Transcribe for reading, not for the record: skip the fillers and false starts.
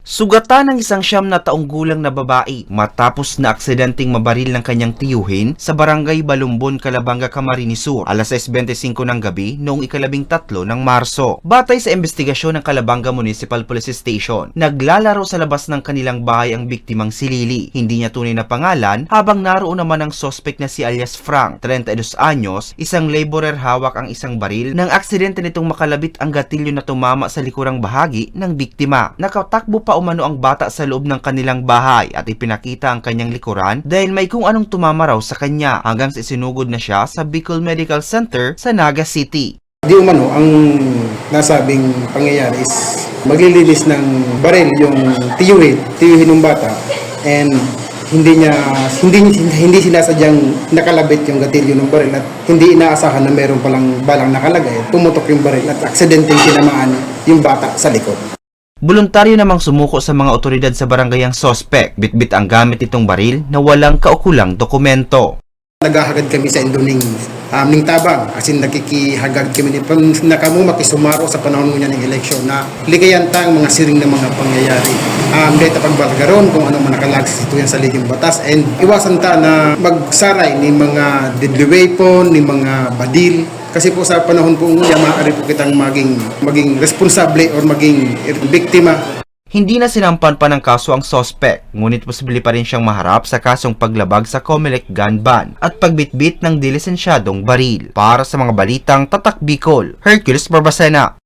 Sugatan ng isang 9 gulang na babae matapos na aksidenteng mabaril ng kanyang tiyuhin sa barangay Balumbon, Calabanga, Camarines Sur, alas 6:25 ng gabi noong ika-13 ng Marso. Batay sa investigasyon ng Calabanga Municipal Police Station, naglalaro sa labas ng kanilang bahay ang biktimang si Lily. Hindi niya tunay na pangalan, habang naroon naman ang suspect na si alias Frank, 32 anyos, isang laborer hawak ang isang baril nang aksidente nitong makalabit ang gatilyo na tumama sa likurang bahagi ng biktima. Nakatakbo pa umano ang bata sa loob ng kanilang bahay at ipinakita ang kanyang likuran dahil may kung anong tumama raw sa kanya hanggang sa isinugod na siya sa Bicol Medical Center sa Naga City. Di umano, ang nasabing pangyayari is maglilinis ng baril yung tiyuhin ng bata, and hindi sinasadyang nakalabit yung gatilyo ng baril at hindi inaasahan na meron palang balang nakalagay. Pumutok yung baril at aksidenteng tinamaan yung bata sa likod. Voluntaryo namang sumuko sa mga otoridad sa barangay ang suspect. Bitbit ang gamit nitong baril na walang kaukulang dokumento. Naghahagad kami sa Indoning tabang, as in nakikihagad kami nakamu makisumaro sa panahon niya ng eleksyon na ligayanta ang mga siring na mga pangyayari. Dito pagbalgaron kung ano man nakalagsis ito yan sa liging batas, and iwasan ta na magsaray ni mga deadly weapon, ni mga badil. Kasi po sa panahon po ngayon, maaari po kitang maging responsable or maging biktima. Hindi na sinampan pa ng kaso ang suspect, ngunit posible pa rin siyang maharap sa kasong paglabag sa COMELEC gun ban at pagbitbit ng dilisensyadong baril. Para sa mga balitang Tatak Bicol, Hercules Barbacena.